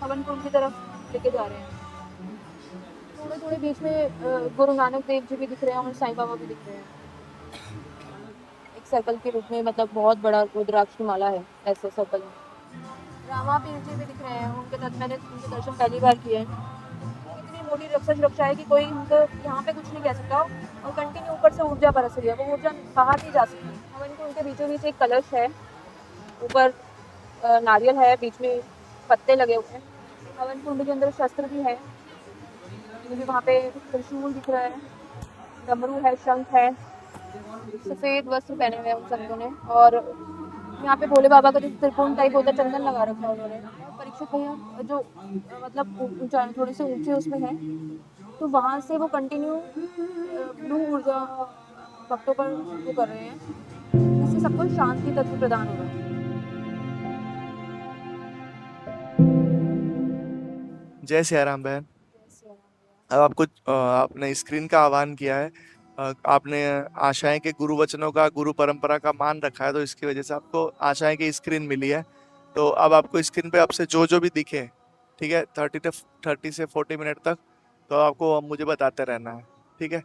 हवन कुंड की तरफ लेके जा रहे हैं। थोड़े थोड़े बीच में गुरु नानक देव जी भी दिख रहे हैं और साईं बाबा भी दिख रहे हैं, एक सर्कल के रूप में, मतलब बहुत बड़ा रुद्राक्ष की माला है ऐसे सर्कल में। रामा पीर जी भी दिख रहे हैं, मैंने उनके दर्शन पहली बार किए हैं। इतनी मोटी रक्षा सुरक्षा है कि कोई उनको यहाँ पे कुछ नहीं कह सकता, और कंटिन्यू ऊपर से ऊर्जा बरस रही है, वो ऊर्जा बाहर नहीं जा सकती। हवन कुंड के बीचों बीच एक कलश है, ऊपर नारियल है, बीच में पत्ते लगे हुए हैं। हवन कुंड के अंदर शस्त्र भी है, मुझे वहाँ पे त्रिशूल दिख रहा है, डमरू है, शंख है, सफेद वस्त्र पहने हुए हैं उन संतों ने, और यहाँ पे भोले बाबा का जो त्रिकोण टाइप होता है चंदन लगा रखा है उन्होंने। परीक्षित भैया जो मतलब ऊंचा थोड़े से ऊंचे उसमें है, तो वहाँ से वो कंटिन्यू ब्लू ऊर्जा भक्तों पर वो कर रहे हैं, जिससे सबको शांति तत्व प्रदान हो रहा है। जय सिया राम बहन। जैसे अब आपको आपने स्क्रीन का आह्वान किया है, आपने आशाएं के गुरु वचनों का, गुरु परंपरा का मान रखा है, तो इसकी वजह से आपको आशाएं की स्क्रीन मिली है। तो अब आपको स्क्रीन पे आपसे जो जो भी दिखे, ठीक है, 30 से 40 मिनट तक, तो आपको मुझे बताते रहना है, ठीक है।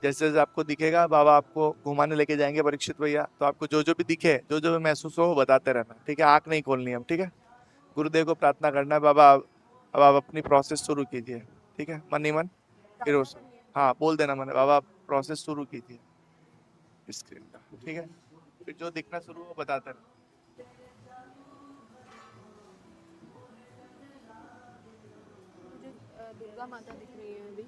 जैसे जैसे आपको दिखेगा बाबा आपको घुमाने लेके जाएंगे परीक्षित भैया, तो आपको जो जो भी दिखे, जो जो भी महसूस हो वो बताते रहना, ठीक है। आंख नहीं खोलनी है, ठीक है। गुरुदेव को प्रार्थना करना है, बाबा अब आप अपनी प्रोसेस शुरू कीजिए, ठीक है, मन ही मन। फिर हाँ बोल देना मैंने, बाबा प्रोसेस शुरू कीजिए स्क्रीन का, ठीक है। फिर जो दिखना शुरू हो बताते रहना। मुझे दुर्गा माता दिख रही है अभी,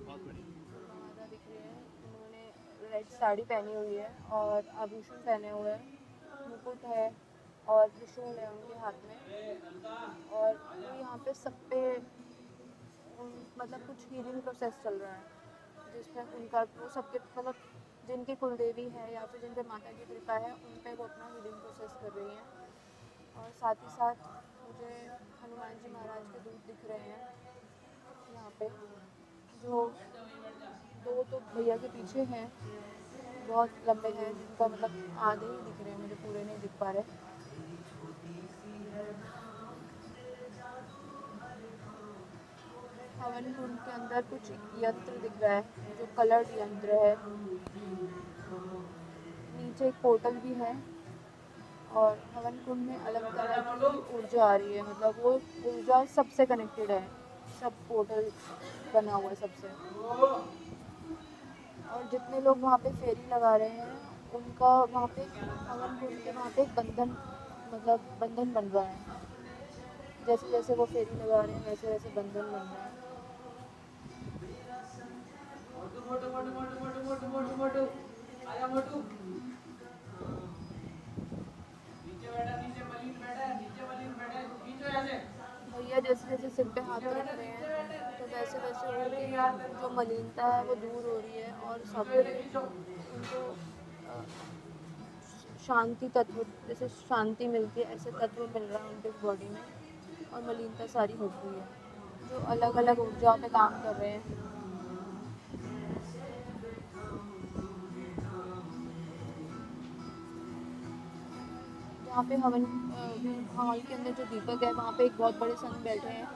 बहुत बढ़िया। दुर्गा माता दिख रही है, उन्होंने रेड साड़ी पहनी हुई है और आभूषण पहने हुए हैं, मुकुट है और त्रिशूल है उनके हाथ में, और वो यहाँ पे सब पे मतलब कुछ हीलिंग प्रोसेस चल रहा है, जिसमें उनका वो सबके मतलब जिनकी कुलदेवी है या फिर जिन पे माता की कृपा है उन पे वो अपना हीलिंग प्रोसेस कर रही हैं। और साथ ही साथ मुझे हनुमान जी महाराज के दूत दिख रहे हैं यहाँ पे, जो दो तो भैया के पीछे हैं, बहुत लंबे हैं, जिनका मतलब आधे ही दिख रहे हैं, मुझे पूरे नहीं दिख पा रहे। हवन कुंड के अंदर कुछ यंत्र दिख रहा है जो कलर्ड यंत्र है, नीचे एक पोर्टल भी है, और हवन कुंड में अलग तरह की ऊर्जा आ रही है, मतलब वो ऊर्जा सबसे कनेक्टेड है, सब पोर्टल बना हुआ है सबसे। और जितने लोग वहाँ पे फेरी लगा रहे हैं उनका वहाँ पे हवन कुंड के वहाँ पे एक बंधन, मतलब बंधन बन रहा है, जैसे जैसे वो फेरी लगा रहे हैं वैसे वैसे बंधन बन रहा है। भैया जैसे जैसे सिर पे हाथ रख रहे हैं तो वैसे वैसे उनकी जो मलिनता है वो दूर हो रही है, और सब उनको शांति तत्व, जैसे शांति मिलती है ऐसे तत्व मिल रहा है उनके बॉडी में, और मलिनता सारी हट गई है, जो अलग अलग ऊर्जाओं पे काम कर रहे हैं। जहाँ पे हवन हॉल के अंदर जो दीपक है वहाँ पे एक बहुत बड़े संत बैठे हैं,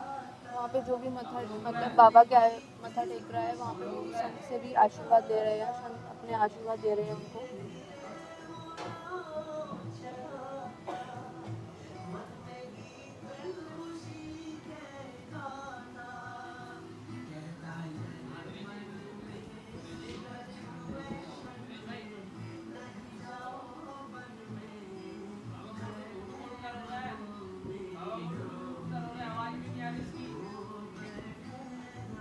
वहाँ पे जो भी मत्था मतलब बाबा के मत्था टेक रहा है वहाँ पे वो संत से भी आशीर्वाद दे रहे हैं, संत अपने आशीर्वाद दे रहे हैं उनको।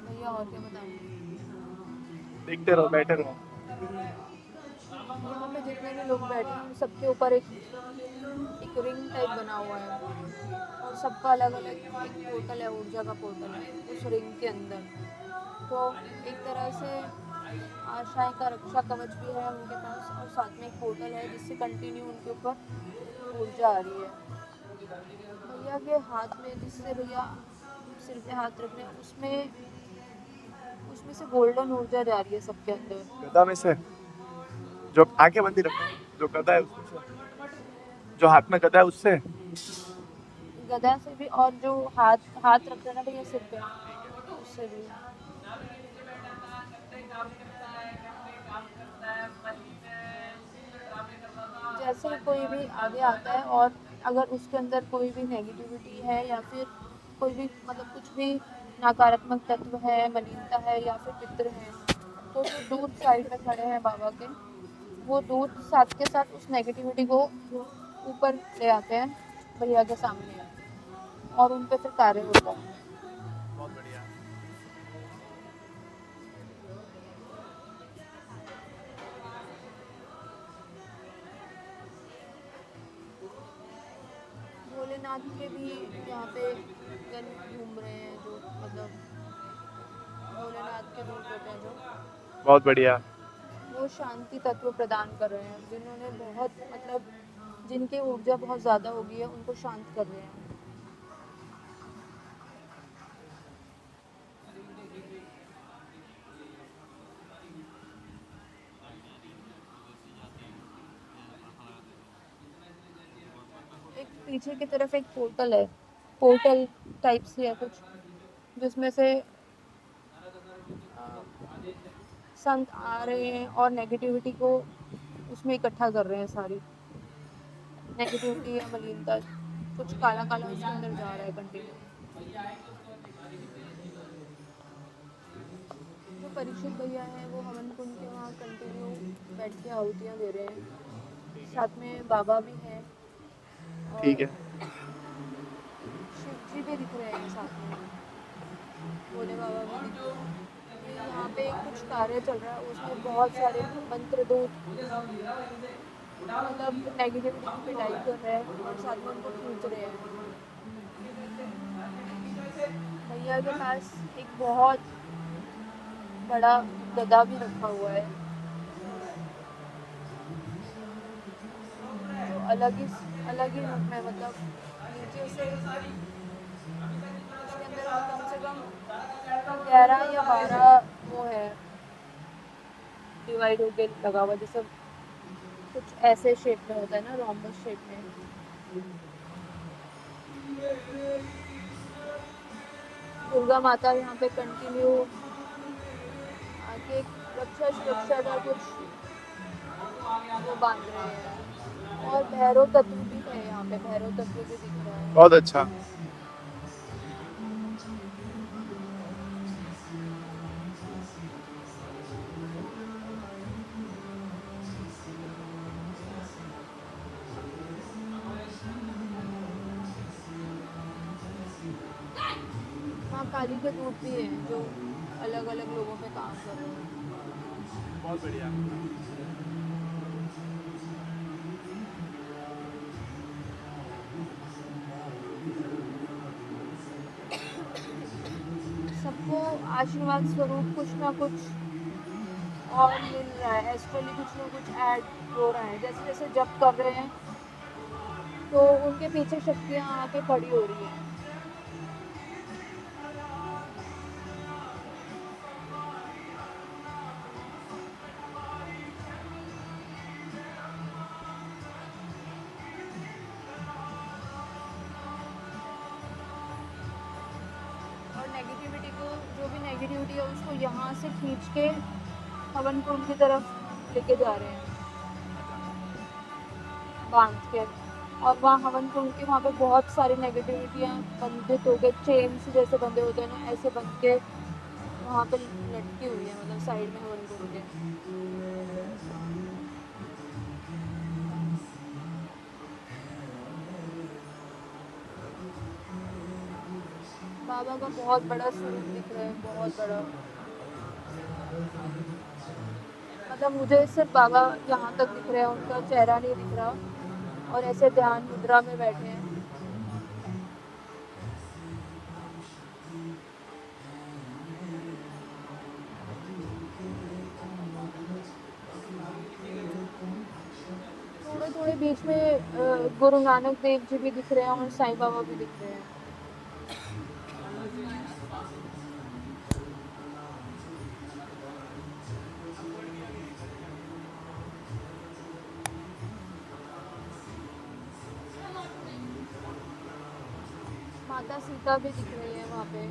भैया और क्या बताऊँ, देखते रहो, बैठे रहो। यहाँ पे जितने भी लोग बैठे हैं उन सबके ऊपर एक रिंग टाइप बना हुआ है, और सबका अलग अलग एक पोर्टल है, ऊर्जा का पोर्टल है उस रिंग के अंदर। तो एक तरह से आशाएं का रक्षा कवच भी है उनके पास, और साथ में एक पोर्टल है जिससे कंटिन्यू उनके ऊपर ऊर्जा आ रही है। भैया के हाथ में, जिससे भैया सिर पे हाथ रख रहे हैं, उसमें से गोल्डन ऊर्जा जा रही है सबके अंदर। गदा में से जो आंखें बंदी रखो, जो गदा है उससे, जो हाथ में गदा है उससे। गदा से भी, और जो हाथ हाथ रखते हैं ना भैया सिर पे, उससे भी। जैसे कोई भी आगे आता है और अगर उसके अंदर कोई भी नेगेटिविटी है या फिर कोई भी मतलब कुछ भी नकारात्मक तत्व है, मलिनता है या फिर पितर है, तो जो दूत साइड में खड़े हैं बाबा के, वो दूत साथ के साथ उस नेगेटिविटी को ऊपर ले आते हैं भैया के सामने, और उन पे फिर कार्य होता है। बहुत बढ़िया। भोलेनाथ के भी यहाँ पे गण घूम रहे हैं, जो मतलब भोलेनाथ के दूत होते हैं जो, बहुत बढ़िया। वो शांति तत्व प्रदान कर रहे हैं, जिन्होंने बहुत मतलब जिनकी ऊर्जा बहुत ज़्यादा हो गई है उनको शांत कर रहे हैं। एक पीछे की तरफ एक पोर्टल है, पोर्टल टाइप से है कुछ, जिसमें से संत आ रहे हैं और नेगेटिविटी को उसमें इकट्ठा कर रहे हैं, सारी नेगेटिविटी या मलिनता, कुछ काला काला उसके अंदर जा रहा है कंटिन्यू। जो परीक्षित भैया हैं वो हवन कुंड के वहाँ कंटिन्यू बैठ के आहुतियाँ दे रहे हैं, साथ में बाबा भी हैं ठीक और है। शिव जी भी दिख रहे हैं साथ में, भोले बाबा भी दिख रहे हैं। ये यहाँ पे कुछ कार्य चल रहा है, उसमें बहुत सारे मंत्र दूत मतलब नेगेटिविटी की पिटाई कर रहे हैं और साथ में उनको खींच रहे हैं। भैया के पास एक बहुत बड़ा गदा भी रखा हुआ है, जो अलग ही रूप में, मतलब नीचे से उसके अंदर कम से कम 11 या 12 वो है डिवाइड होके लगा हुआ, जैसे कुछ ऐसे शेप में होता है ना, रोम्बस शेप में। दुर्गा माता यहाँ पे कंटिन्यू आके रक्षा सुरक्षा का कुछ वो बांध रहे हैं, और भैरव तत्व भी है यहाँ पे, भैरव तत्व भी दिख रहा है। बहुत अच्छा। हाँ, काली के दूत भी हैं जो अलग अलग लोगों पे काम कर रहे हैं। बहुत बढ़िया। सबको आशीर्वाद स्वरूप कुछ ना कुछ और मिल रहा है, एस्ट्रली कुछ ना कुछ ऐड हो रहा है, जैसे जैसे जप कर रहे हैं तो उनके पीछे शक्तियाँ आके खड़ी हो रही हैं। और नेगेटिविटी को, जो भी नेगेटिविटी है उसको यहाँ से खींच के हवन कुंड की तरफ लेके जा रहे हैं बांध के, और वहाँ हवन कुंड के वहाँ पे बहुत सारी नेगेटिविटियाँ बंधित हो गए, चेन्स जैसे बंधे होते हैं ना, ऐसे बंध के वहाँ पे लटकी हुई है, मतलब साइड में हवन कुंड के। बाबा का बहुत बड़ा स्वरूप दिख रहा है, बहुत बड़ा, मतलब मुझे सिर्फ बाबा यहाँ तक दिख रहे हैं, उनका चेहरा नहीं दिख रहा, और ऐसे ध्यान मुद्रा में बैठे हैं। थोड़े थोड़े बीच में गुरु नानक देव जी भी दिख रहे हैं और साईं बाबा भी दिख रहे हैं। माता सीता भी दिख रही है वहाँ पे।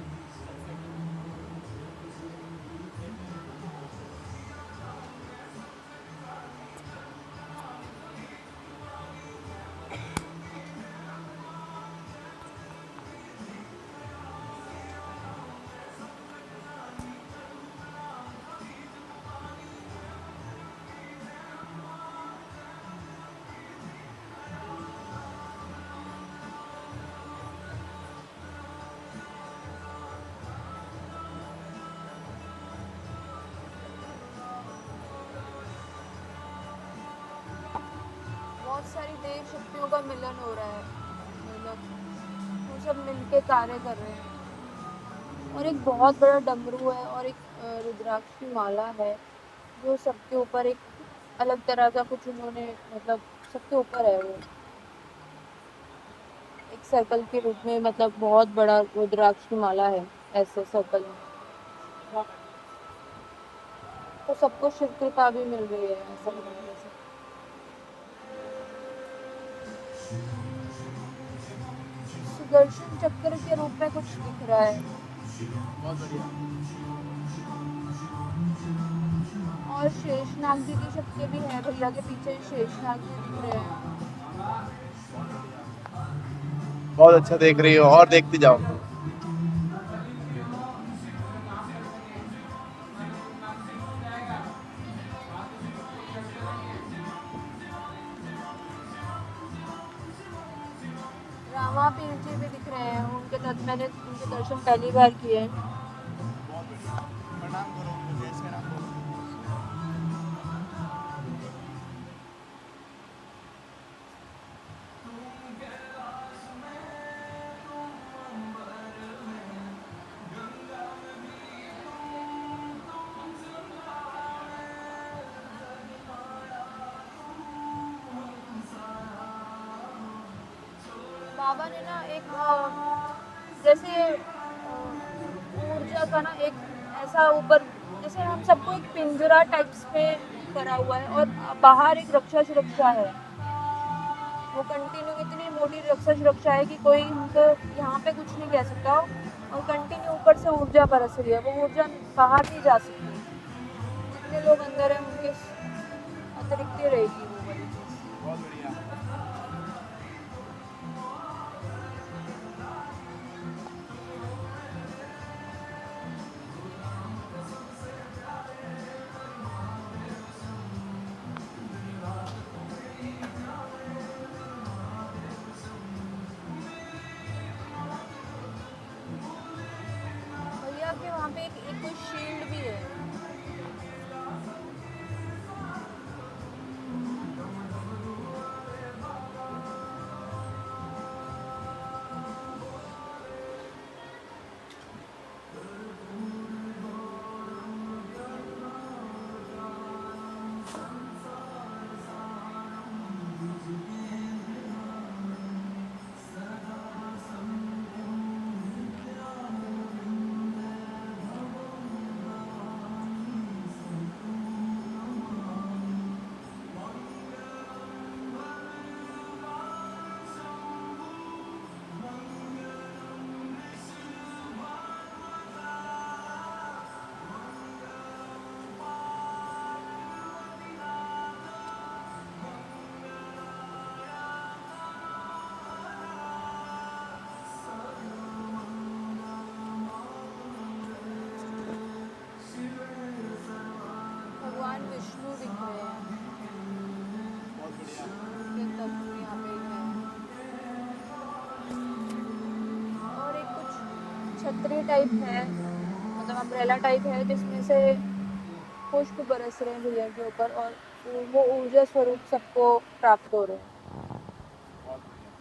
बहुत सारी देव शक्तियों का मिलन हो रहा है, मतलब वो सब मिलके कार्य कर रहे हैं। और एक बहुत बड़ा डमरू है और एक रुद्राक्ष की माला है जो सबके ऊपर एक अलग तरह का कुछ उन्होंने, मतलब सबके ऊपर है वो एक सर्कल के रूप में, मतलब बहुत बड़ा रुद्राक्ष की माला है ऐसे सर्कल में। तो सबको शिव कृपा भी मिल रही है ऐसा करने से। सुदर्शन चक्र के रूप में कुछ दिख रहा है। बहुत बढ़िया। और शेषनाग जी की शक्ति भी है, भैया के पीछे शेषनाग जी दिख रहे हैं। बहुत अच्छा देख रही हो और देखती जाओ। रामा पीर जी भी दिख रहे हैं, मैंने उनके दर्शन पहली बार किए हैं। प्रणाम करो मुझे, इसका नाम बोलो। बाबा ने ना एक जैसे ऊर्जा का ना एक ऐसा ऊपर, जैसे हम सबको एक पिंजरा टाइप्स में करा हुआ है और बाहर एक रक्षा सुरक्षा है। वो कंटिन्यू इतनी मोटी रक्षा सुरक्षा है कि कोई हमको यहाँ पे कुछ नहीं कह सकता, और कंटिन्यू ऊपर से ऊर्जा बरस रही है, वो ऊर्जा बाहर नहीं जा सकती। जितने लोग अंदर हैं उनके अतिरिक्त ही रहेगी वो वाली चीज। बहुत बढ़िया। भैया के वहाँ पे एक कोई शील्ड भी है। भगवान विष्णु दिख रहे हैं। बहुत बढ़िया। उनके तत्व यहाँ पे है। और एक कुछ छतरी टाइप है, मतलब अम्ब्रेला टाइप है जिसमें से पुष्प बरस रहे हैं भैया के ऊपर, और वो ऊर्जा स्वरूप सबको प्राप्त हो रहे हैं। बहुत बढ़िया।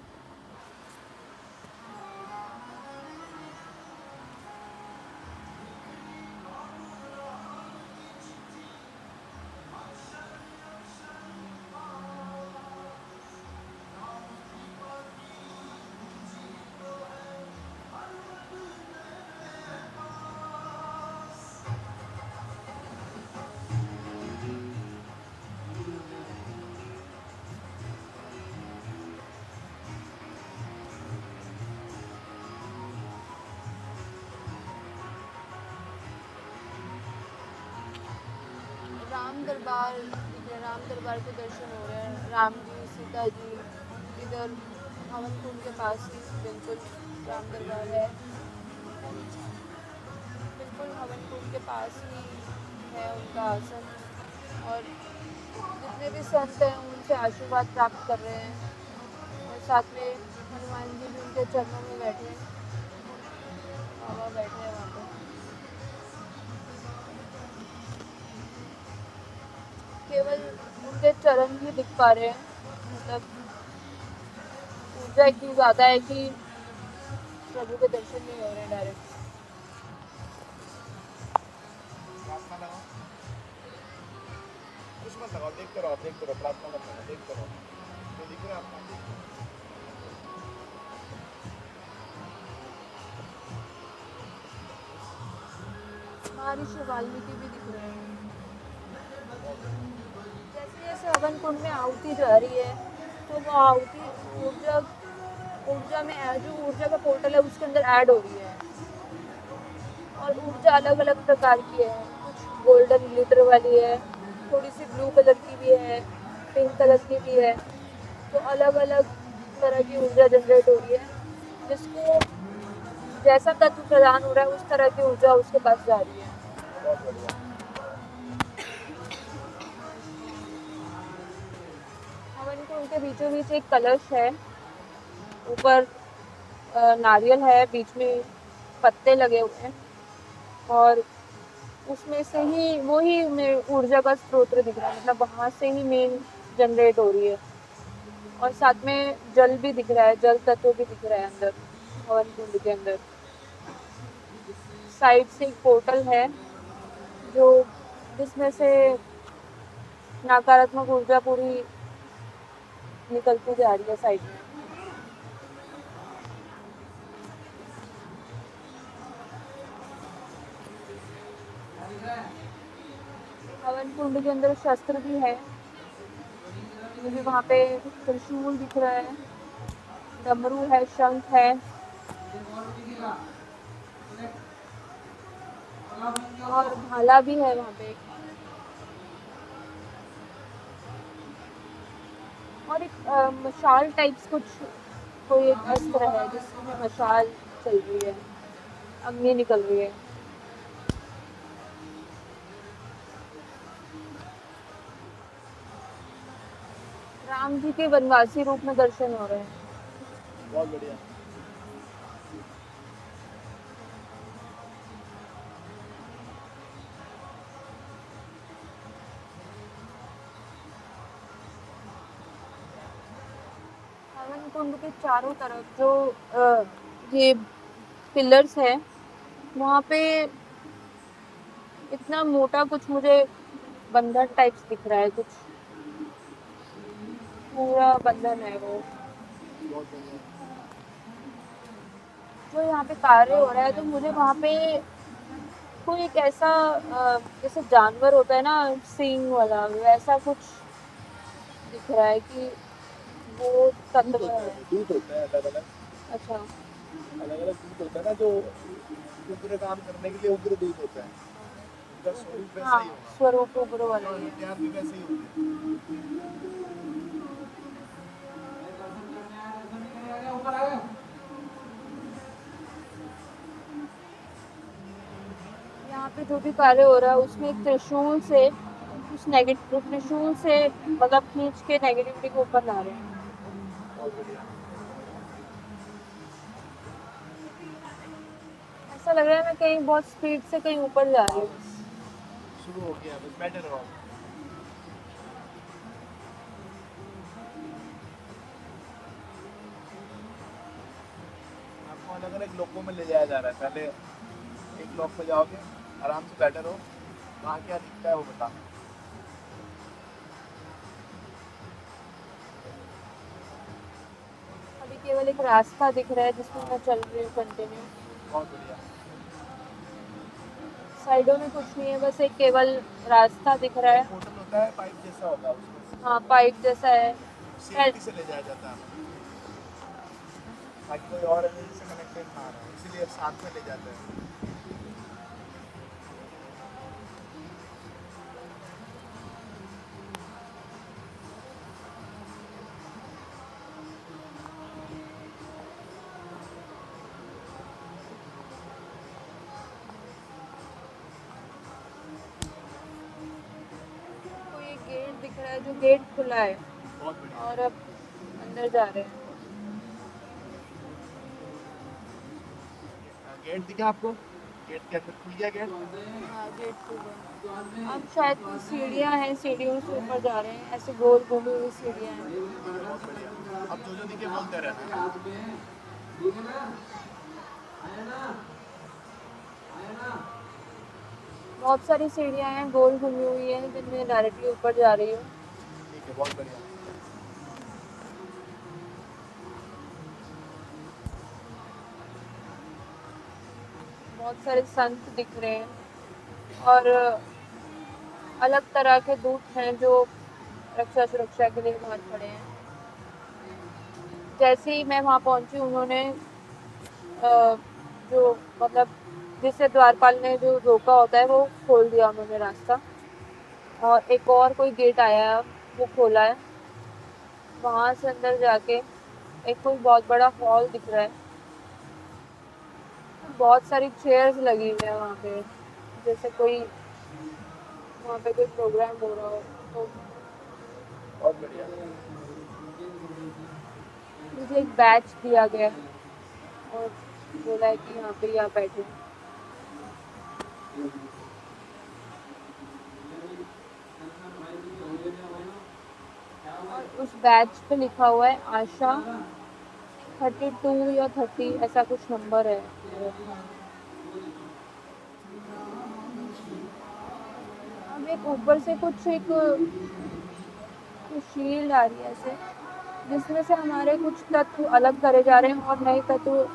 दरबार दिख रहा है, राम दरबार के दर्शन हो रहे हैं। राम जी, सीता जी, इधर हवन कुंड के पास ही बिल्कुल राम दरबार है। बिल्कुल हवन कुंड के पास ही है उनका आसन, और जितने भी संत हैं उनसे आशीर्वाद प्राप्त कर रहे हैं। और साथ में हनुमान जी भी उनके चरणों में बैठे हैं, बाबा बैठे हैं वहाँ पे। केवल उनके चरण ही दिख पा रहे हैं, मतलब ऊर्जा इतनी ज़्यादा है कि प्रभु के दर्शन नहीं हो रहे हैं डायरेक्ट। प्रार्थना लगाओ, कुछ मत लगाओ, देखते रहो, देखते रहो, प्रार्थना मत लगाओ, देखते रहो, ये दिख रहा है आपको? महर्षि वाल्मीकि भी दिख रहे हैं। जैसे जैसे हवन कुंड में आहुति जा रही है, तो वो आहुति ऊर्जा ऊर्जा में जो ऊर्जा का पोर्टल है उसके अंदर ऐड हो रही है। और ऊर्जा अलग अलग प्रकार की है, कुछ गोल्डन ग्लिटर वाली है, थोड़ी सी ब्लू कलर की भी है, पिंक कलर की भी है। तो अलग अलग तरह की ऊर्जा जनरेट हो रही है, जिसको जैसा तत्व प्रदान हो रहा है उस तरह की ऊर्जा उसके पास जा रही है। बहुत बढ़िया। हवन कुंड के बीचों बीच एक कलश है, ऊपर नारियल है, बीच में पत्ते लगे हुए हैं, और उसमें से ही वही ऊर्जा का स्रोत दिख रहा है, मतलब वहाँ से ही मेन जनरेट हो रही है। और साथ में जल भी दिख रहा है, जल तत्व भी दिख रहा है अंदर हवन कुंड के अंदर। साइड से एक पोर्टल है जो जिसमें से नकारात्मक ऊर्जा पूरी निकलती जा रही है साइड में। हवन कुंड के अंदर शस्त्र भी है, मुझे वहाँ पे त्रिशूल दिख रहा है, डमरू है, शंख है, और भाला भी है वहाँ पे। और एक मशाल टाइप्स कुछ कोई एक अस्त्र है जिसमें मशाल चल रही है, अग्नि निकल रही है। राम जी के वनवासी रूप में दर्शन हो रहे हैं। बहुत बढ़िया। हवन कुंड के चारों तरफ जो ये पिलर्स है, वहाँ पे इतना मोटा कुछ मुझे बंधन टाइप्स दिख रहा है, कुछ पूरा बंधन है वो। बहुत बढ़िया। जो यहाँ पे कार्य हो रहा है, तो मुझे वहाँ पे कोई एक ऐसा जैसे जानवर होता है ना, सींग वाला, वैसा कुछ दिख रहा है कि वो तत्व है। दूत होता है अलग अलग, अच्छा, अलग अलग दूत होता है ना, जो उग्र काम करने के लिए उग्र दूत होता है, उनका स्वरूप वैसा हाँ, ही होगा, स्वरूप उग्र वाला और ही है। हथियार भी वैसे ही होंगे। यहाँ पे जो भी कार्य हो रहा है उसमें एक त्रिशूल से उस नेगेटिव त्रिशूल से मतलब खींच के नेगेटिविटी को ऊपर ला रहे हैं। बहुत बढ़िया। ऐसा लग रहा है मैं कहीं बहुत स्पीड से कहीं ऊपर जा रही हूँ। शुरू हो गया, बस बैठे रहो। आपको अलग अलग लोकों में ले जाया जा रहा है। पहले एक लोक में जाओगे, आराम से बैठे रहो, वहाँ क्या दिखता है वो बता। अभी केवल एक रास्ता दिख रहा है जिसमें मैं चल रही हूँ कंटिन्यू। बहुत बढ़िया। साइडों में कुछ नहीं है, बस एक केवल रास्ता दिख रहा है। पोर्टल होता है, पाइप जैसा होगा, उसमें हाँ, पाइप जैसा है। सेफ्टी से ले जाया जाता है, ताकि कोई और एनर्जी से कनेक्टेड ना रहे, इसीलिए साथ में ले जाते हैं। रहा है जो गेट खुला है बहुत बढ़िया। और अब अंदर जा रहे हैं। गेट दिखा आपको? गेट के अंदर खुल गया गेट? हाँ गेट खुल गया। अब शायद कोई सीढ़ियाँ हैं, सीढ़ियों से ऊपर जा रहे हैं, ऐसे गोल घूमी हुई सीढ़ियाँ हैं। बहुत बढ़िया। अब जो दिखे बोलते रहना। बहुत सारी सीढ़ियाँ हैं, गोल घूमी हुई हैं, जिनमें डायरेक्टली ऊपर जा रही हूँ। ठीक है, बहुत बढ़िया। बहुत सारे संत दिख रहे हैं और अलग तरह के दूत हैं जो रक्षा सुरक्षा के लिए बाहर खड़े हैं। जैसे ही मैं वहाँ पहुंची, उन्होंने जो मतलब जिससे द्वारपाल ने जो रोका होता है वो खोल दिया उन्होंने रास्ता, और एक और कोई गेट आया है, वो खोला है। वहां से अंदर जाके एक कोई बहुत बड़ा हॉल दिख रहा है, बहुत सारी चेयर्स लगी हुई है वहाँ पे, जैसे कोई वहाँ पे कोई प्रोग्राम हो रहा हो। तो बहुत बढ़िया। मुझे एक बैच दिया गया है और बोला है कि यहाँ पे ही आप बैठे। और उस बैच पे लिखा हुआ है आशा 32 या 30, ऐसा कुछ नंबर है। अब एक ऊपर से कुछ शील्ड आ रही है ऐसे, जिसमें से हमारे कुछ तत्व अलग करे जा रहे हैं और नए तत्व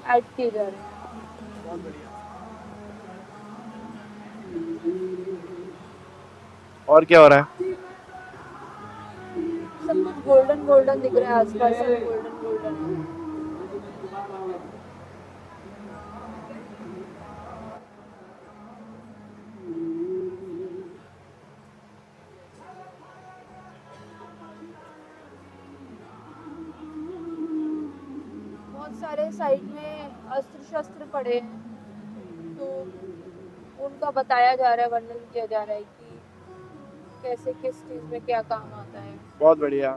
ऐड किए जा रहे हैं। बहुत बढ़िया। और क्या हो रहा है? सब कुछ गोल्डन गोल्डन दिख रहा है, आसपास सब गोल्डन गोल्डन है। बहुत सारे साइड में अस्त्र शस्त्र पड़े हैं, तो उनका बताया जा रहा है, वर्णन किया जा रहा है कि कैसे किस चीज में क्या काम आता है। बहुत बढ़िया।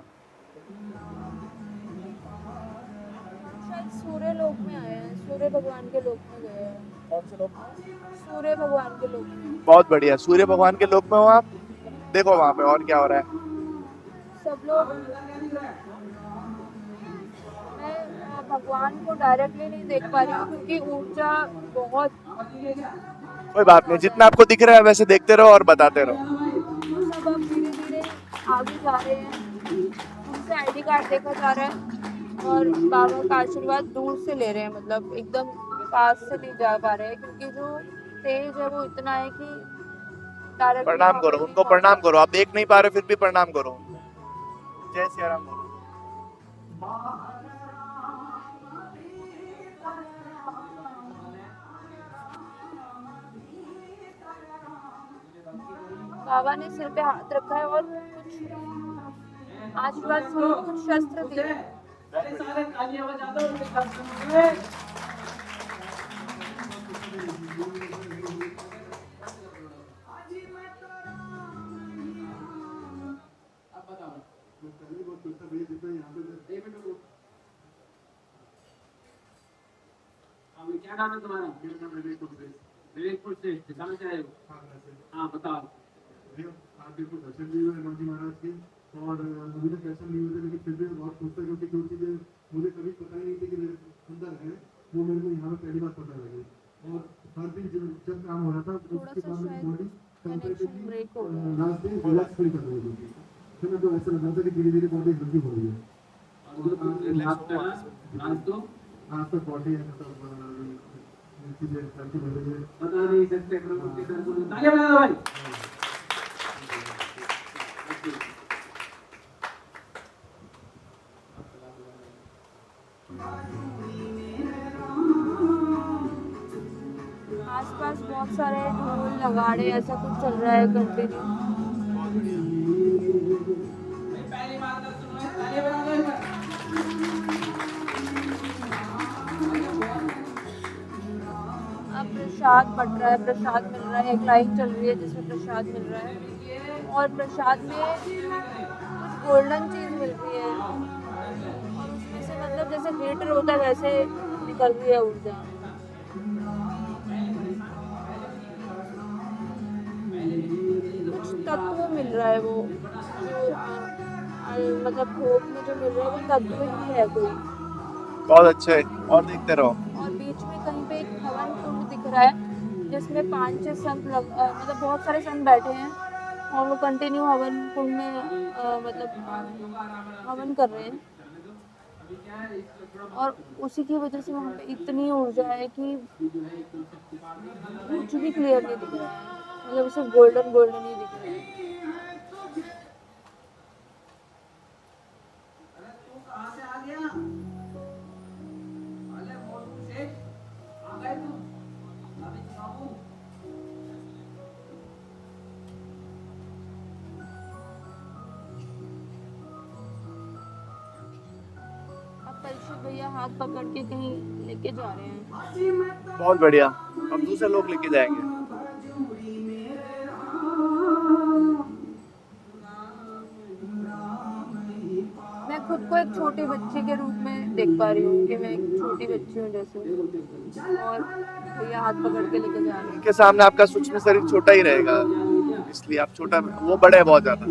शायद सूर्य लोक में आए हैं, सूर्य भगवान के लोक में गए हैं। कौन से लोग? सूर्य भगवान के लोक में। बहुत बढ़िया। सूर्य भगवान के लोक में हो आप? देखो वहां पे और क्या हो रहा है। सब लोग, मैं भगवान को डायरेक्टली नहीं देख पा रही हूँ क्योंकि ऊर्जा बहुत कोई बात नहीं, जितना आपको दिख रहा है वैसे देखते रहो और बताते रहो। सब अब धीरे धीरे आगे जा रहे हैं। उनसे आईडी कार्ड देखा जा रहा है और बाबा का आशीर्वाद दूर से ले रहे हैं, मतलब एकदम पास से नहीं जा पा रहे हैं क्योंकि जो तेज है वो इतना है कि डायरेक्टली प्रणाम करो उनको, प्रणाम करो। आप देख नहीं पा रहे फिर भी प्रणाम करो। जय सिया राम बोलो। बाबा ने सिर पे हाथ रखा है और कुछ आशीर्वाद स्वरूप कुछ शस्त्र दिए। क्या नाम है तुम्हारा? विवेकपुर से कहाँ से आए हो? हाँ बताओ। आप बिल्कुल दर्शन लिए हुए हनुमान जी महाराज के, और मुझे तो दर्शन लिए हुए थे, लेकिन फिर भी बहुत खुश था क्योंकि जो चीज़ें मुझे कभी पता ही नहीं थी कि मेरे अंदर है, वो मेरे को यहाँ पे पहली बार पता लगी। और हर दिन जब काम हो रहा था उसके बाद मेरी body comparatively last day relax feel कर रही थी। फिर मैं तो ऐसा लग रहा था कि धीरे धीरे बॉडी हल्की हो रही है। आज तक बॉडी है चीज़ें हल्की हो रही है। बता नहीं सकते प्रभु के दर्शन में। तालियां बजाओ भाई। आसपास बहुत सारे ढोल नगाड़े ऐसा कुछ चल रहा है कंटिन्यू। पहली बार दर्शन हुए, तालियां बजाओ। अब प्रसाद बट रहा है, प्रसाद मिल रहा है, एक लाइन चल रही है जिसमें प्रसाद मिल रहा है और प्रसाद में कुछ गोल्डन चीज मिल रही है और उसमें से मतलब जैसे ग्लिटर होता है वैसे निकल रही है ऊर्जा। कुछ तत्व मिल रहा है वो जो मतलब भोग में जो मिल रहा है वो तत्व ही है कोई। बहुत अच्छे, और देखते रहो। और बीच में कहीं पे एक हवन कुंड दिख रहा है जिसमें 5-6 संत मतलब बहुत सारे संत बैठे हैं और वो कंटिन्यू हवन कुंड में मतलब हवन कर रहे हैं और उसी की वजह से वहाँ पे इतनी ऊर्जा है कि कुछ भी क्लियर नहीं दिख रहा है, मतलब सिर्फ गोल्डन गोल्डन ही दिख रहा है। अब परीक्षित भैया हाथ पकड़ के कहीं लेके जा रहे हैं। बहुत बढ़िया, अब दूसरे लोग लेके जाएंगे। मैं खुद को एक छोटी बच्ची के रूप में देख पा रही हूँ कि मैं एक छोटी बच्ची हूँ जैसे, और भैया हाथ पकड़ के लेके जा रहे हैं। इनके सामने आपका सूक्ष्म शरीर छोटा ही रहेगा, इसलिए आप छोटा, वो बड़े हैं बहुत ज्यादा।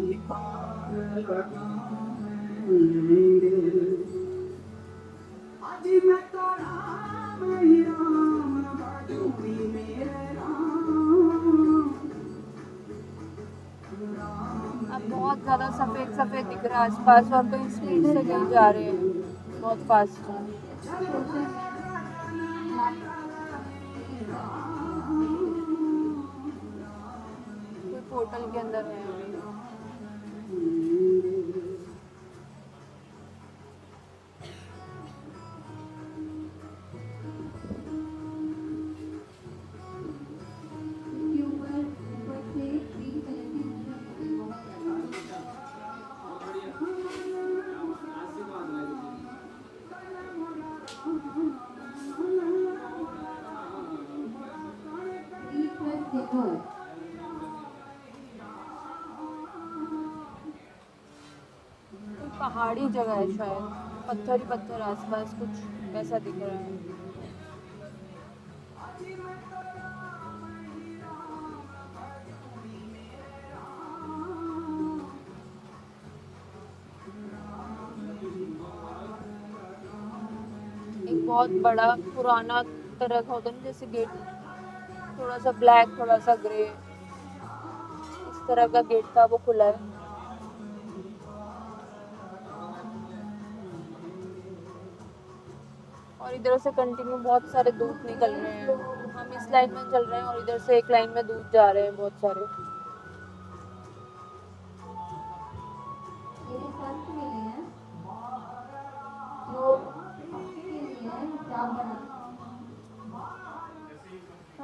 अब बहुत ज्यादा सफेद सफेद दिख रहा है आसपास और कहीं स्पीड से कहीं जा रहे हैं बहुत फास्ट। कोई पोर्टल के अंदर है अभी। पहाड़ी जगह है शायद, पत्थर ही पत्थर आसपास कुछ वैसा दिख रहा है। एक बहुत बड़ा पुराना तरह का होता है जैसे गेट, थोड़ा सा ब्लैक थोड़ा सा ग्रे, इस तरह का गेट था वो खुला है। और इधर से कंटिन्यू बहुत सारे दूध निकल रहे हैं, हम इस लाइन में चल रहे हैं और इधर से एक लाइन में दूध जा रहे हैं बहुत सारे।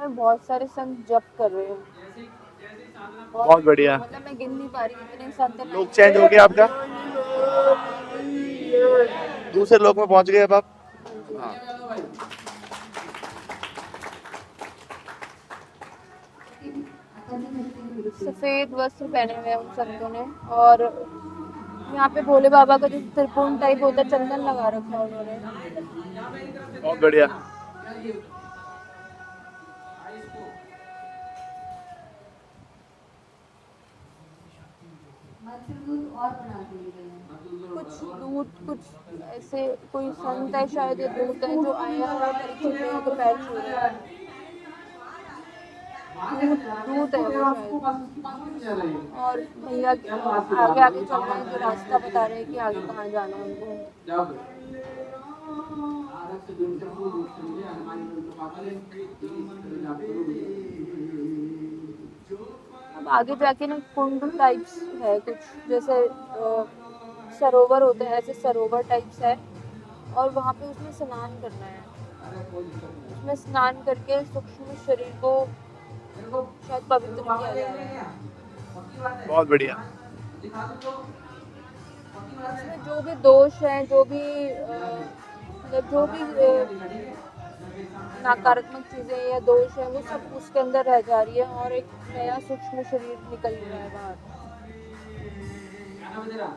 बहुत सारे संत जप कर रहे हैं, बहुत बढ़िया, मतलब मैं गिन नहीं पा रही इतने संत हैं। लोग चेंज हो गया आपका, दूसरे लोग में पहुंच गए अब आप। हाँ। सफेद वस्त्र पहने हुए हैं उन संतों ने, और यहाँ पे भोले बाबा का जो त्रिपुण टाइप होता है चंदन लगा रखा है उन्होंने। बहुत बढ़िया। कुछ दूत, कुछ ऐसे कोई संत है शायद, ये दूत है जो आए हैं और परीक्षित भैया के पैर छू रहे हैं। दूत है वो शायद, और भैया आगे आगे चल रहे हैं, जो रास्ता बता रहे हैं कि आगे कहाँ जाना है उनको। अब आगे जाके ना कुंड टाइप्स है कुछ, जैसे सरोवर होते हैं ऐसे सरोवर टाइप्स है, और वहाँ पे उसमें स्नान करना है। उसमें स्नान करके सूक्ष्म शरीर को शायद पवित्र किया जाए। बहुत बढ़िया। उसमें जो भी दोष है, जो भी मतलब जो भी नकारात्मक चीजें या दोष है वो सब उसके अंदर रह जा रही है और एक नया सूक्ष्म शरीर निकल रहा है बाहर। नाम है तेरा?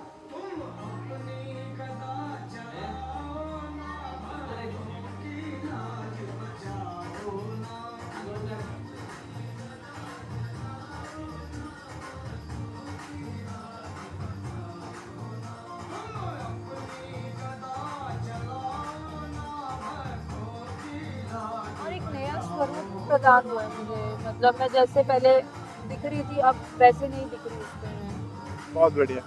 और एक नया स्वरूप प्रदान हुआ है मुझे, मतलब मैं जैसे पहले दिख रही थी अब वैसे नहीं दिख रही उसमें मैं। बहुत बढ़िया।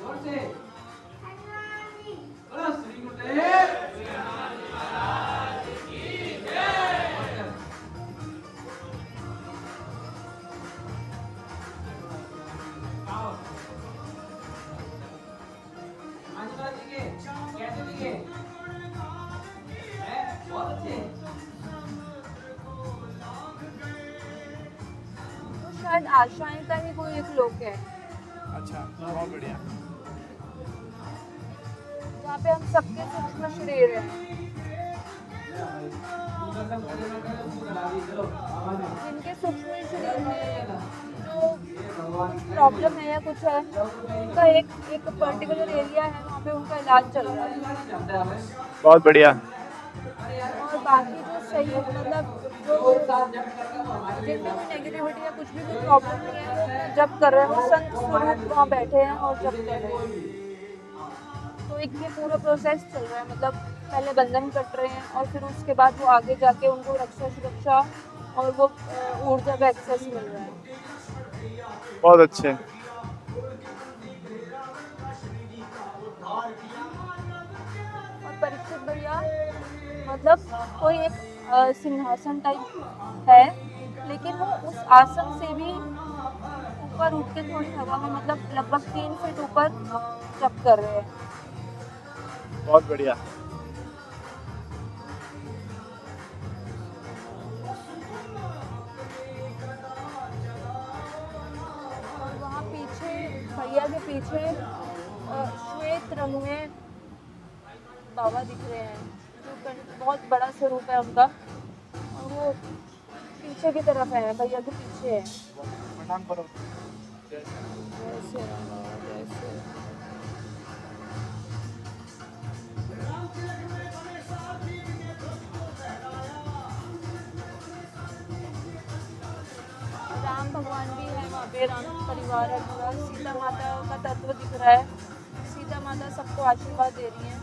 जोर से बोलो श्री गुरुदेव। आओ। महाराज जी के कैसे दिखे? हैं? बहुत अच्छे। तो शायद आशाएं का ही कोई एक लोक है अच्छा, बहुत बढ़िया। जहाँ पे हम सबके सूक्ष्म शरीर हैं, जिनके सूक्ष्म शरीर में जो प्रॉब्लम है या कुछ है, उनका एक पर्टिकुलर एरिया है, वहाँ पे उनका इलाज चल रहा है। बहुत बढ़िया। और बाकी जो सही मतलब जो जिनमें कोई नेगेटिविटी या कुछ भी कोई प्रॉब्लम नहीं है, वो अपना जप कर रहे हैं, वो संत स्वरूप वहाँ बैठे हैं और जप कर रहे हैं। तो एक ये पूरा प्रोसेस चल रहा है, मतलब पहले बंधन कट रहे हैं और फिर उसके बाद वो आगे जाके उनको रक्षा सुरक्षा और वो ऊर्जा का एक्सेस मिल रहा है। बहुत अच्छे। और परीक्षित भैया मतलब कोई एक सिंहासन टाइप है, लेकिन वो उस आसन से भी ऊपर उठ के थोड़ी हवा में, मतलब लगभग 3 फीट ऊपर जप कर रहे हैं। बहुत बढ़िया। और वहाँ पीछे भैया के पीछे श्वेत रंग में बाबा दिख रहे हैं, जो बहुत बड़ा स्वरूप है उनका, और वो पीछे की तरफ है, भैया के पीछे है। प्रणाम करो। जैसे जैसे राम भगवान भी है वहाँ पे, राम परिवार है पूरा, सीता माता का तत्व दिख रहा है, सीता माता सबको आशीर्वाद दे रही हैं।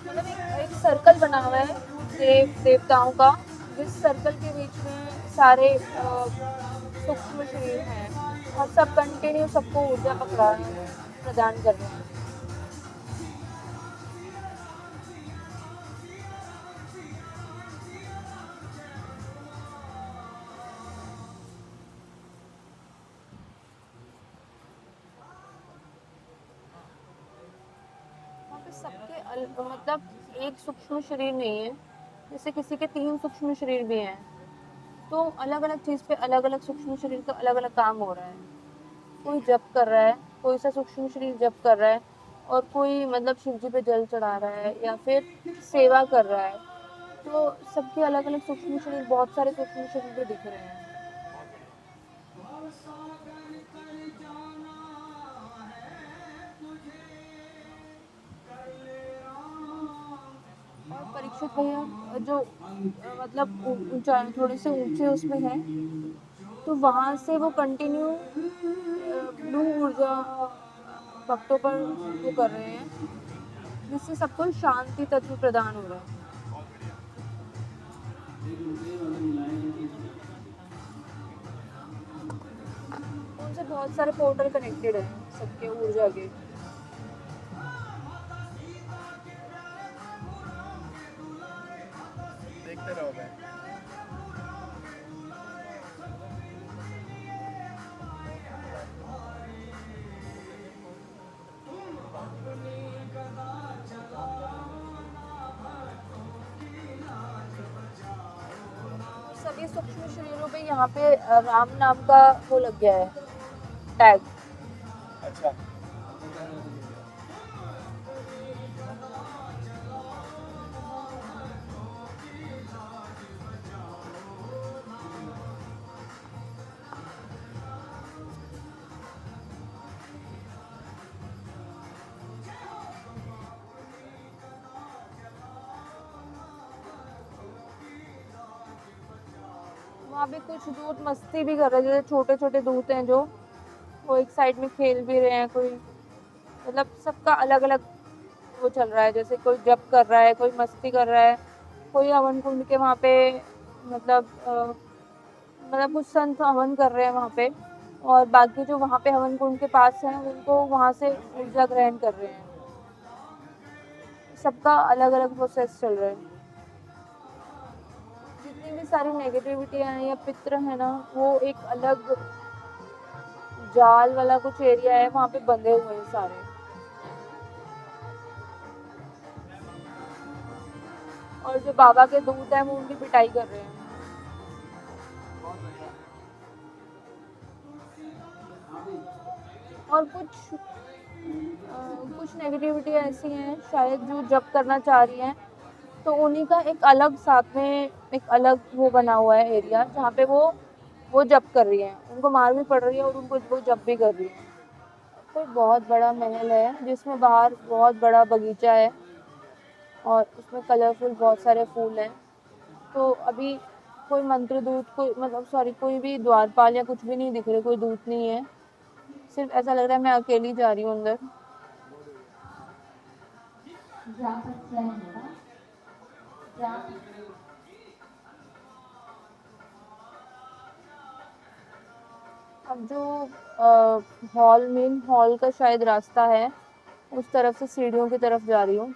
मतलब एक सर्कल बना हुआ है देवताओं का, जिस सर्कल के बीच में सारे सूक्ष्म शरीर हैं और सब कंटिन्यू सबको ऊर्जा पकड़ा प्रदान कर रहे हैं। सबके मतलब एक सूक्ष्म शरीर नहीं है, जैसे किसी के 3 सूक्ष्म शरीर भी हैं, तो अलग अलग चीज़ पे अलग अलग सूक्ष्म शरीर का अलग अलग काम हो रहा है। कोई जप कर रहा है, कोई सा सूक्ष्म शरीर जप कर रहा है, और कोई मतलब शिव जी पे जल चढ़ा रहा है या फिर सेवा कर रहा है। तो सबके अलग अलग सूक्ष्म शरीर, बहुत सारे सूक्ष्म शरीर भी दिख रहे हैं। और परीक्षित भैया जो मतलब ऊंचा थोड़े से ऊंचे उसमें है, तो वहाँ से वो कंटिन्यू ब्लू ऊर्जा भक्तों पर वो कर रहे हैं, जिससे सबको शांति तत्व प्रदान हो रहा है। उनसे बहुत सारे पोर्टल कनेक्टेड है सबके ऊर्जा के। देखते रहो मैं। सभी सूक्ष्म शरीरों पे यहाँ पे राम नाम का वो लग गया है टैग। अच्छा, वहाँ पे कुछ दूत मस्ती भी कर रहे हैं, जैसे छोटे छोटे दूत हैं जो वो एक साइड में खेल भी रहे हैं, कोई मतलब सबका अलग अलग वो चल रहा है, जैसे कोई जप कर रहा है, कोई मस्ती कर रहा है, कोई हवन कुंड के वहाँ पे मतलब कुछ संत हवन कर रहे हैं वहाँ पे, और बाकी जो वहाँ पे हवन कुंड के पास हैं उनको वहाँ से ऊर्जा ग्रहण कर रहे हैं। सबका अलग अलग प्रोसेस चल रहा है। जितनी भी सारी नेगेटिविटी है या पित्र है ना, वो एक अलग जाल वाला कुछ एरिया है, वहाँ पे बंधे हुए हैं सारे। और जो बाबा के दूत हैं वो उनकी पिटाई कर रहे हैं। और कुछ नेगेटिविटी ऐसी हैं शायद जो जप करना चाह रही हैं, तो उन्हीं का एक अलग साथ में एक अलग वो बना हुआ है एरिया, जहाँ पे वो जप कर रही हैं, उनको मार भी पड़ रही है और उनको वो जप भी कर रही है। कोई बहुत बड़ा महल है जिसमें बाहर बहुत बड़ा बगीचा है और उसमें कलरफुल बहुत सारे फूल हैं। तो अभी कोई मंत्र दूत, कोई मतलब सॉरी कोई भी द्वारपाल या कुछ भी नहीं दिख रहे, कोई दूत नहीं है, सिर्फ ऐसा लग रहा है मैं अकेली जा रही हूँ अंदर। अब जो मेन हॉल का शायद रास्ता है, उस तरफ से सीढ़ियों की तरफ जा रही हूँ।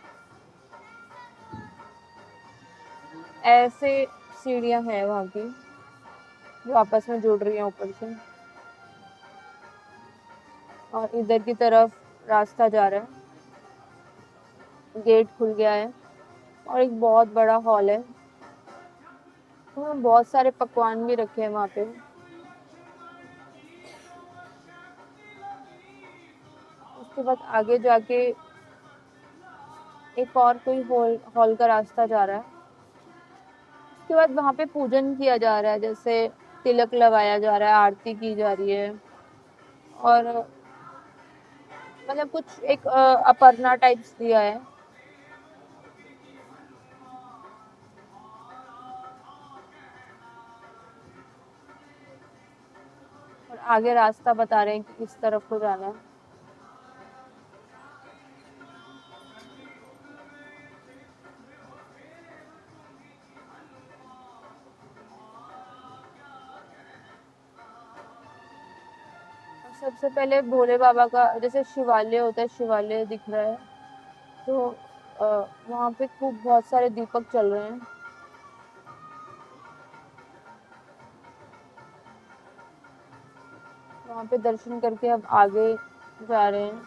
ऐसे सीढ़ियाँ हैं वहाँ की जो आपस में जुड़ रही हैं ऊपर से, और इधर की तरफ रास्ता जा रहा है, गेट खुल गया है और एक बहुत बड़ा हॉल है। तो बहुत सारे पकवान भी रखे हैं वहाँ पे। उसके बाद आगे जाके एक और कोई हॉल का रास्ता जा रहा है। उसके बाद वहाँ पे पूजन किया जा रहा है, जैसे तिलक लगाया जा रहा है, आरती की जा रही है, और मतलब कुछ एक अपर्णा टाइप्स दिया है। और आगे रास्ता बता रहे हैं कि किस तरफ को जाना है। सबसे पहले भोले बाबा का जैसे शिवालय होता है, शिवालय दिख रहा है। तो वहाँ पे खूब बहुत सारे दीपक चल रहे हैं। वहाँ पे दर्शन करके अब आगे जा रहे हैं।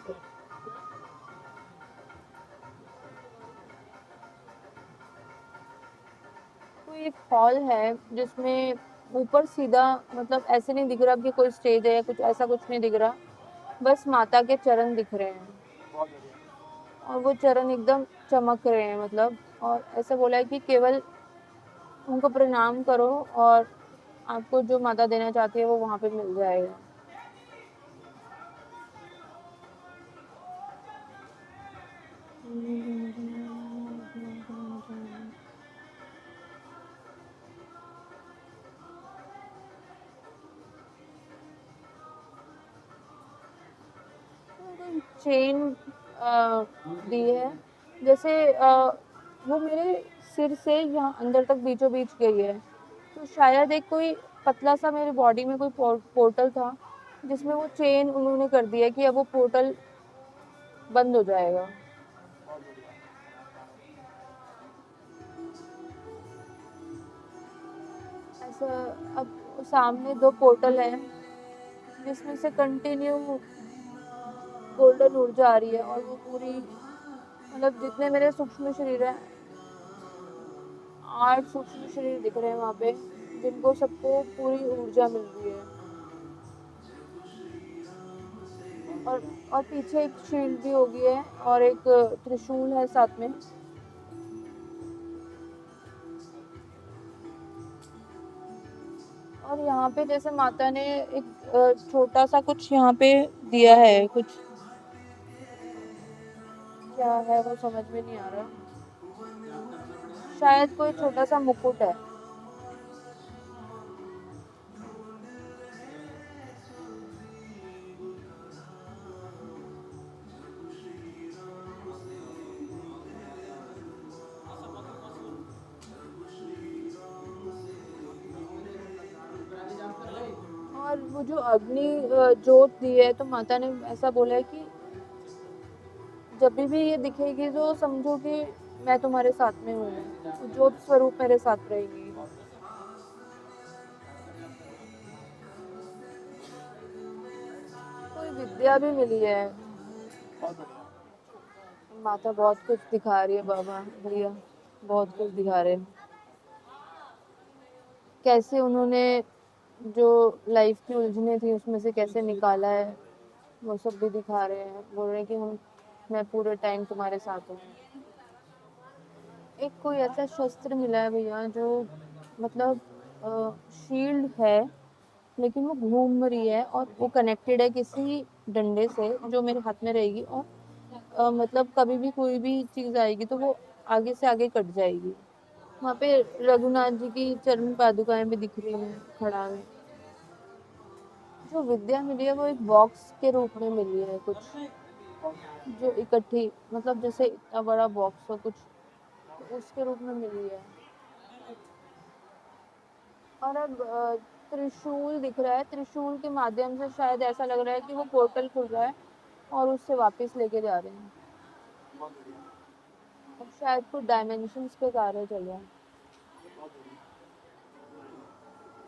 तो एक हॉल है जिसमें ऊपर सीधा मतलब ऐसे नहीं दिख रहा कि कोई स्टेज है या कुछ ऐसा, कुछ नहीं दिख रहा, बस माता के चरण दिख रहे हैं और वो चरण एकदम चमक रहे हैं मतलब। और ऐसा बोला है कि केवल उनको प्रणाम करो और आपको जो माता देना चाहती है वो वहाँ पे मिल जाएगा। चेन दी है, जैसे वो मेरे सिर से यहाँ अंदर तक बीचों बीच गई है। तो शायद एक कोई पतला सा मेरी बॉडी में कोई पोर्टल था जिसमें वो चेन उन्होंने कर दिया है कि अब वो पोर्टल बंद हो जाएगा। ऐसा अब सामने 2 पोर्टल हैं जिसमें से कंटिन्यू गोल्डन ऊर्जा आ रही है और वो पूरी मतलब जितने मेरे सूक्ष्म शरीर हैं, 8 सूक्ष्म शरीर दिख रहे हैं वहाँ पे, जिनको सबको पूरी ऊर्जा मिल रही है। और पीछे एक शील्ड भी होगी है और एक त्रिशूल है साथ में। और यहाँ पे जैसे माता ने एक छोटा सा कुछ यहाँ पे दिया है, कुछ क्या है वो समझ में नहीं आ रहा, शायद कोई छोटा सा मुकुट है। वो जो अग्नि जोत दी है तो माता ने ऐसा बोला है कि जब भी ये दिखेगी तो समझो कि मैं तुम्हारे साथ में हूँ, वो ज्योत स्वरूप मेरे साथ रहेगी। कोई विद्या भी मिली है। माता बहुत कुछ दिखा रही है बाबा भैया, बहुत कुछ दिखा रहे हैं। कैसे उन्होंने जो लाइफ की उलझने थी उसमें से कैसे निकाला है, वो सब भी दिखा रहे हैं। बोल रहे हैं कि मैं पूरे टाइम तुम्हारे साथ हूँ। एक कोई ऐसा शस्त्र मिला है भैया जो मतलब शील्ड है, लेकिन वो घूम रही है और वो कनेक्टेड है किसी डंडे से जो मेरे हाथ में रहेगी, और मतलब कभी भी कोई भी चीज आएगी तो वो आगे से आगे कट जाएगी। वहाँ पे रघुनाथ जी की चरण पादुकाएं भी दिख रही हैं खड़ा में। जो विद्या मिली है वो एक बॉक्स के रूप में मिली है कुछ, जो इकट्ठी मतलब जैसे इतना बड़ा बॉक्स हो कुछ, तो उसके रूप में मिली है। और अब त्रिशूल दिख रहा है, त्रिशूल के माध्यम से शायद ऐसा लग रहा है कि वो पोर्टल खुल रहा है और उससे वापस लेके जा रहे हैं। अब शायद कुछ डायमेंशंस पे कार्य चल रहा है।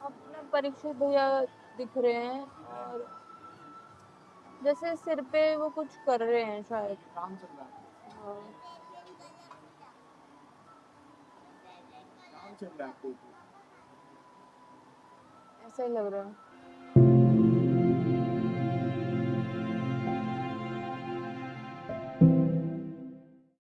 अपने परीक्षित भैया दिख रहे हैं, और जैसे सिर पे वो कुछ कर रहे हैं शायद। काम चल रहा है, हाँ, काम चल रहा है आपको। ऐसा ही लग रहा है।